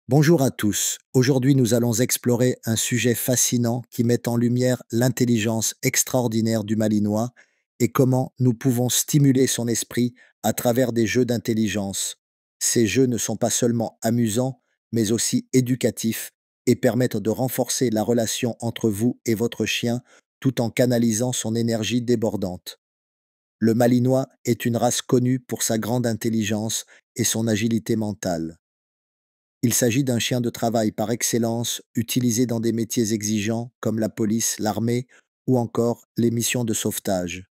Bonjour à tous. Aujourd'hui, nous allons explorer un sujet fascinant qui met en lumière l'intelligence extraordinaire du Malinois et comment nous pouvons stimuler son esprit à travers des jeux d'intelligence. Ces jeux ne sont pas seulement amusants, mais aussi éducatifs et permettent de renforcer la relation entre vous et votre chien tout en canalisant son énergie débordante. Le Malinois est une race connue pour sa grande intelligence et son agilité mentale. Il s'agit d'un chien de travail par excellence, utilisé dans des métiers exigeants comme la police, l'armée ou encore les missions de sauvetage.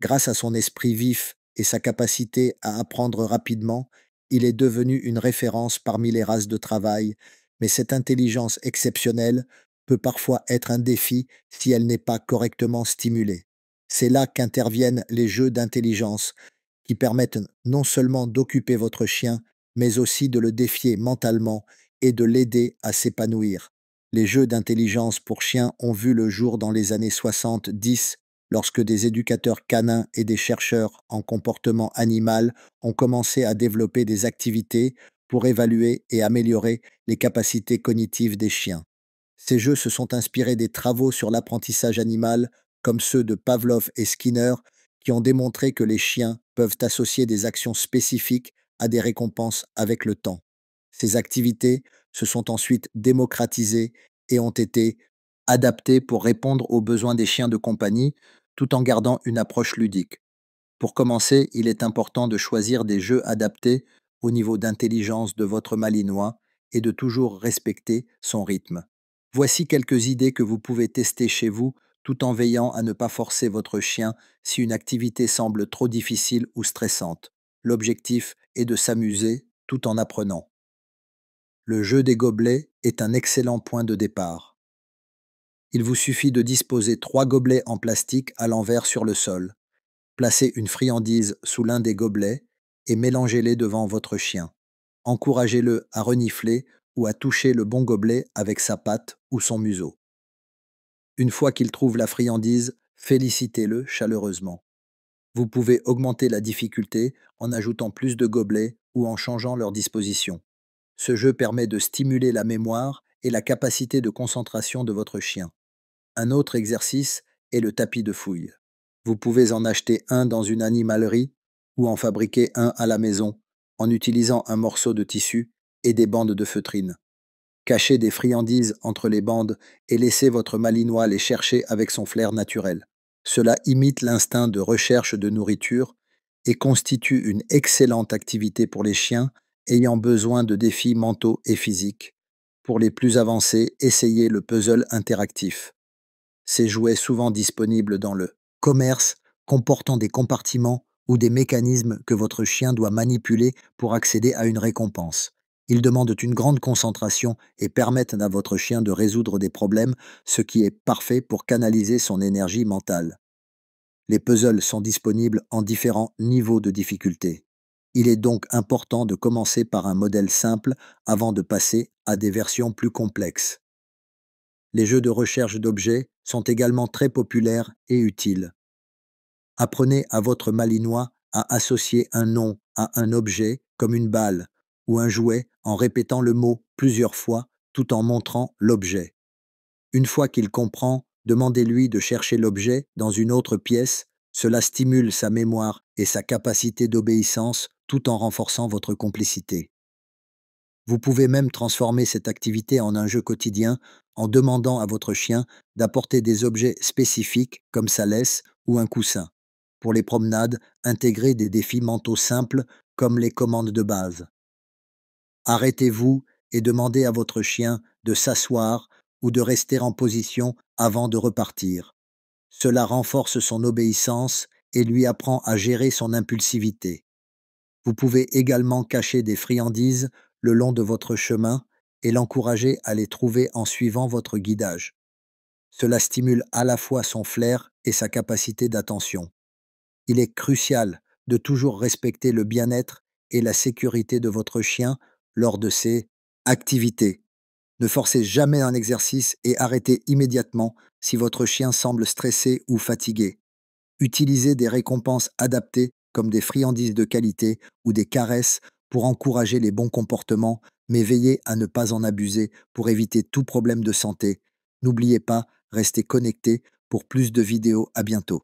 Grâce à son esprit vif et sa capacité à apprendre rapidement, il est devenu une référence parmi les races de travail, mais cette intelligence exceptionnelle peut parfois être un défi si elle n'est pas correctement stimulée. C'est là qu'interviennent les jeux d'intelligence qui permettent non seulement d'occuper votre chien, mais aussi de le défier mentalement et de l'aider à s'épanouir. Les jeux d'intelligence pour chiens ont vu le jour dans les années 70, lorsque des éducateurs canins et des chercheurs en comportement animal ont commencé à développer des activités pour évaluer et améliorer les capacités cognitives des chiens. Ces jeux se sont inspirés des travaux sur l'apprentissage animal, comme ceux de Pavlov et Skinner, qui ont démontré que les chiens peuvent associer des actions spécifiques à des récompenses avec le temps. Ces activités se sont ensuite démocratisées et ont été adaptées pour répondre aux besoins des chiens de compagnie, tout en gardant une approche ludique. Pour commencer, il est important de choisir des jeux adaptés au niveau d'intelligence de votre malinois et de toujours respecter son rythme. Voici quelques idées que vous pouvez tester chez vous tout en veillant à ne pas forcer votre chien si une activité semble trop difficile ou stressante. L'objectif est de s'amuser tout en apprenant. Le jeu des gobelets est un excellent point de départ. Il vous suffit de disposer 3 gobelets en plastique à l'envers sur le sol. Placez une friandise sous l'un des gobelets et mélangez-les devant votre chien. Encouragez-le à renifler ou à toucher le bon gobelet avec sa patte ou son museau. Une fois qu'il trouve la friandise, félicitez-le chaleureusement. Vous pouvez augmenter la difficulté en ajoutant plus de gobelets ou en changeant leur disposition. Ce jeu permet de stimuler la mémoire et la capacité de concentration de votre chien. Un autre exercice est le tapis de fouille. Vous pouvez en acheter un dans une animalerie ou en fabriquer un à la maison en utilisant un morceau de tissu et des bandes de feutrine. Cachez des friandises entre les bandes et laissez votre malinois les chercher avec son flair naturel. Cela imite l'instinct de recherche de nourriture et constitue une excellente activité pour les chiens ayant besoin de défis mentaux et physiques. Pour les plus avancés, essayez le puzzle interactif. Ces jouets souvent disponibles dans le commerce comportant des compartiments ou des mécanismes que votre chien doit manipuler pour accéder à une récompense. Ils demandent une grande concentration et permettent à votre chien de résoudre des problèmes, ce qui est parfait pour canaliser son énergie mentale. Les puzzles sont disponibles en différents niveaux de difficulté. Il est donc important de commencer par un modèle simple avant de passer à des versions plus complexes. Les jeux de recherche d'objets sont également très populaires et utiles. Apprenez à votre malinois à associer un nom à un objet comme une balle ou un jouet en répétant le mot plusieurs fois tout en montrant l'objet. Une fois qu'il comprend, demandez-lui de chercher l'objet dans une autre pièce. Cela stimule sa mémoire et sa capacité d'obéissance tout en renforçant votre complicité. Vous pouvez même transformer cette activité en un jeu quotidien en demandant à votre chien d'apporter des objets spécifiques comme sa laisse ou un coussin. Pour les promenades, intégrez des défis mentaux simples comme les commandes de base. Arrêtez-vous et demandez à votre chien de s'asseoir ou de rester en position avant de repartir. Cela renforce son obéissance et lui apprend à gérer son impulsivité. Vous pouvez également cacher des friandises le long de votre chemin et l'encourager à les trouver en suivant votre guidage. Cela stimule à la fois son flair et sa capacité d'attention. Il est crucial de toujours respecter le bien-être et la sécurité de votre chien lors de ses activités. Ne forcez jamais un exercice et arrêtez immédiatement si votre chien semble stressé ou fatigué. Utilisez des récompenses adaptées comme des friandises de qualité ou des caresses pour encourager les bons comportements mais veillez à ne pas en abuser pour éviter tout problème de santé. N'oubliez pas, restez connectés pour plus de vidéos. À bientôt.